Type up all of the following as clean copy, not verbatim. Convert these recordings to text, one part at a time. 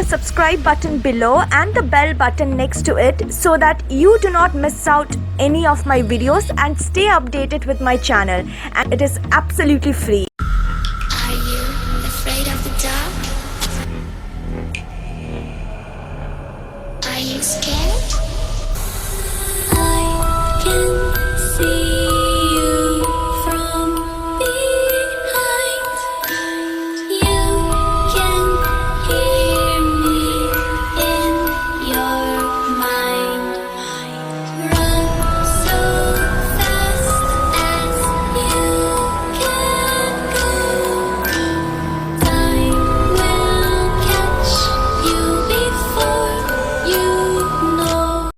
subscribe button below and the bell button next to it so that you do not miss out any of my videos and stay updated with my channel, and it is absolutely free. Are you afraid of the dark? Are you scared? I can see you from behind. You can hear me in your mind. Run so fast as you can go. Time will catch you before you know.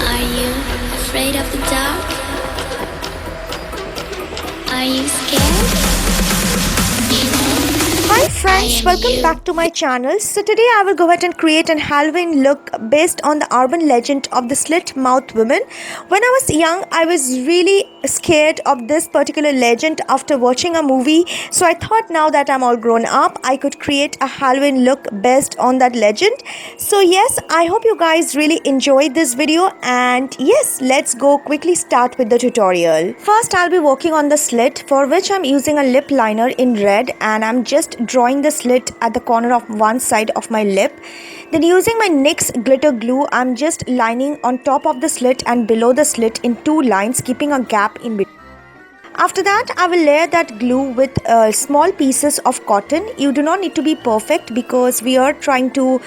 Are you afraid of the dark? Are you scared? Hi friends, welcome back to my channel. So today I will go ahead and create an Halloween look based on the urban legend of the slit mouth woman. When I was young, I was really scared of this particular legend after watching a movie. So I thought now that I'm all grown up, I could create a Halloween look based on that legend. So yes, I hope you guys really enjoyed this video, and yes, let's go quickly start with the tutorial. First, I'll be working on the slit, for which I'm using a lip liner in red, and I'm just drawing the slit at the corner of one side of my lip. Then using my NYX glitter glue, I'm just lining on top of the slit and below the slit in two lines, keeping a gap in between. After that, I will layer that glue with small pieces of cotton. You do not need to be perfect because we are trying to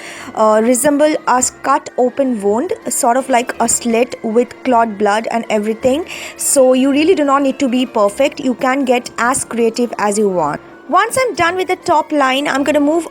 resemble a cut open wound, sort of like a slit with clot blood and everything. So you really do not need to be perfect. You can get as creative as you want. Once I'm done with the top line, I'm going to move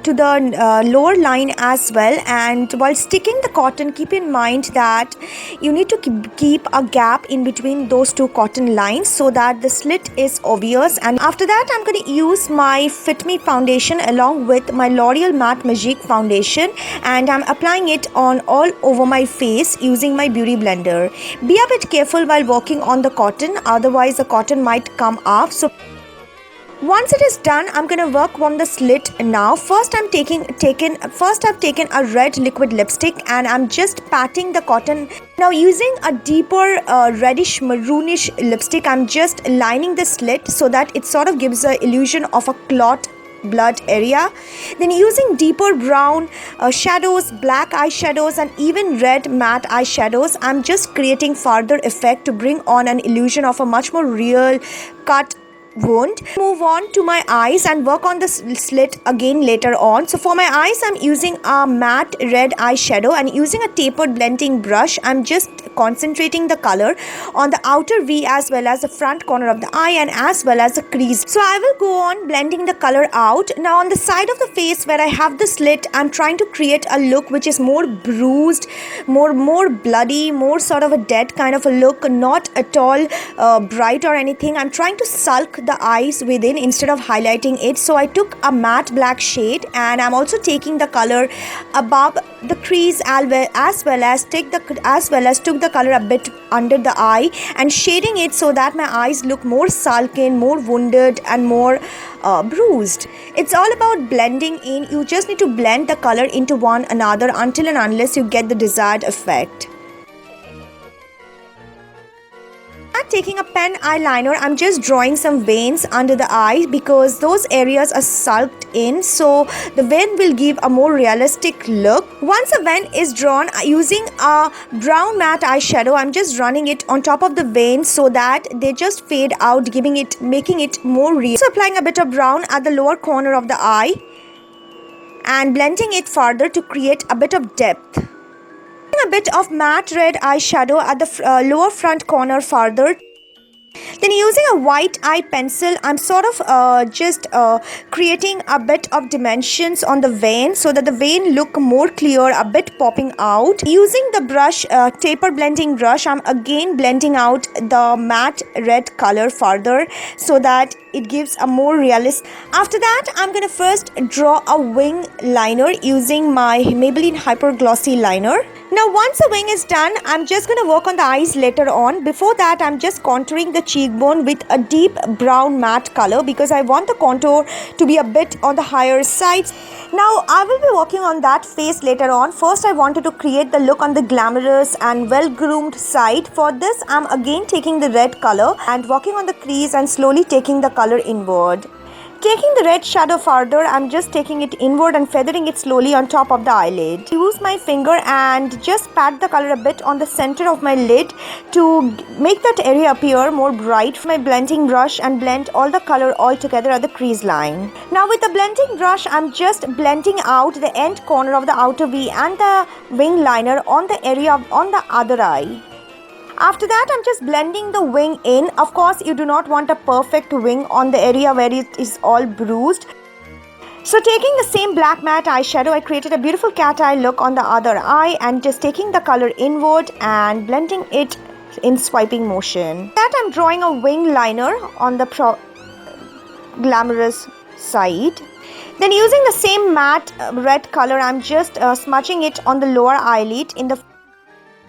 to the lower line as well, and while sticking the cotton, keep in mind that you need to keep a gap in between those two cotton lines so that the slit is obvious. And after that, I'm going to use my Fit Me foundation along with my L'Oreal Matte Magique foundation, and I'm applying it on all over my face using my beauty blender. Be a bit careful while working on the cotton, otherwise the cotton might come off. So once it is done, I'm going to work on the slit now. First, I've taken a red liquid lipstick and I'm just patting the cotton. Now using a deeper reddish maroonish lipstick, I'm just lining the slit so that it sort of gives the illusion of a clot blood area. Then using deeper brown shadows, black eyeshadows and even red matte eyeshadows, I'm just creating further effect to bring on an illusion of a much more real cut wound. Move on to my eyes and work on the slit again later on. So for my eyes, I'm using a matte red eyeshadow, and using a tapered blending brush, I'm just concentrating the color on the outer V as well as the front corner of the eye and as well as the crease. So I will go on blending the color out. Now on the side of the face where I have the slit, I'm trying to create a look which is more bruised, more bloody, more sort of a dead kind of a look, not at all bright or anything. I'm trying to sulk the eyes within instead of highlighting it. So I took a matte black shade, and I'm also taking the color above the crease as well as took the color a bit under the eye and shading it so that my eyes look more sunken, more wounded and more bruised. It's all about blending in. You just need to blend the color into one another until and unless you get the desired effect. Taking a pen eyeliner, I'm just drawing some veins under the eye because those areas are sulked in, so the vein will give a more realistic look. Once a vein is drawn, using a brown matte eyeshadow, I'm just running it on top of the vein so that they just fade out, making it more real. So applying a bit of brown at the lower corner of the eye and blending it further to create a bit of depth. A bit of matte red eyeshadow at the lower front corner further. Then using a white eye pencil, I'm sort of just creating a bit of dimensions on the vein so that the vein look more clear, a bit popping out. Using the brush, taper blending brush, I'm again blending out the matte red color further so that it gives a more realistic. After that, I'm going to first draw a wing liner using my Maybelline Hyper Glossy liner. Now once the wing is done, I'm just going to work on the eyes later on. Before that, I'm just contouring the cheekbone with a deep brown matte color because I want the contour to be a bit on the higher sides. Now I will be working on that face later on. First, I wanted to create the look on the glamorous and well-groomed side. For this, I'm again taking the red color and working on the crease and slowly taking the color inward. Taking the red shadow further, I'm just taking it inward and feathering it slowly on top of the eyelid. Use my finger and just pat the color a bit on the center of my lid to make that area appear more bright. My blending brush and blend all the color all together at the crease line. Now with the blending brush, I'm just blending out the end corner of the outer V and the wing liner on the area on the other eye. After that, I'm just blending the wing in. Of course, you do not want a perfect wing on the area where it is all bruised. So taking the same black matte eyeshadow, I created a beautiful cat eye look on the other eye and just taking the color inward and blending it in swiping motion. That I'm drawing a wing liner on the glamorous side. Then using the same matte red color, I'm just smudging it on the lower eyelid in the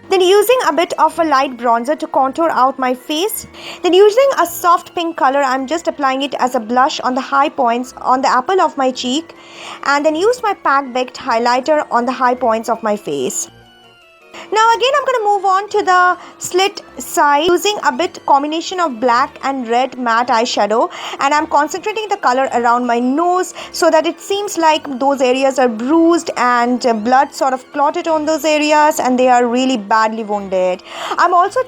Then using a bit of a light bronzer to contour out my face. Then using a soft pink color, I'm just applying it as a blush on the high points on the apple of my cheek. And then use my Pack Baked highlighter on the high points of my face. Now again, I'm going to move on to the slit side using a bit combination of black and red matte eyeshadow, and I'm concentrating the color around my nose so that it seems like those areas are bruised and blood sort of clotted on those areas and they are really badly wounded. I've also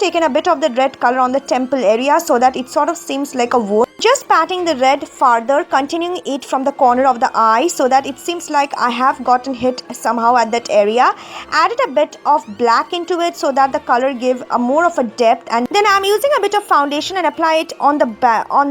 taken a bit of the red color on the temple area so that it sort of seems like a wound. Just patting the red further, continuing it from the corner of the eye so that it seems like I have gotten hit somehow at that area. Added a bit of black into it so that the color give a more of a depth, and then I'm using a bit of foundation and apply it on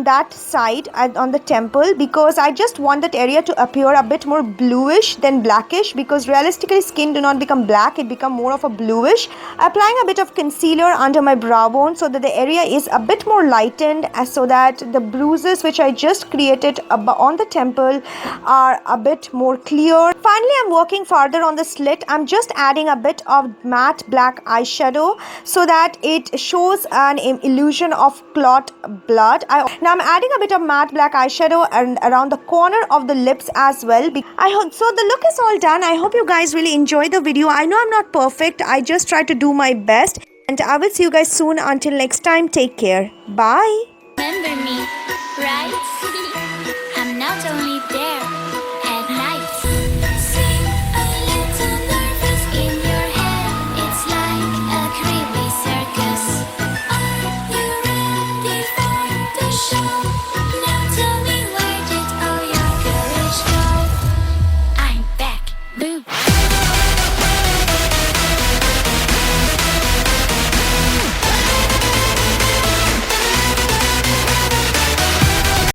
that side on the temple because I just want that area to appear a bit more bluish than blackish, because realistically skin do not become black, it become more of a bluish. Applying a bit of concealer under my brow bone so that the area is a bit more lightened so that the bruises which I just created on the temple are a bit more clear. Finally, I'm working further on the slit. I'm just adding a bit of matte black eyeshadow so that it shows an illusion of clot blood. Now I'm adding a bit of matte black eyeshadow and around the corner of the lips as well. So the look is all done. I hope you guys really enjoy the video. I know I'm not perfect. I just try to do my best, and I will see you guys soon. Until next time, take care. Bye. Remember me, right?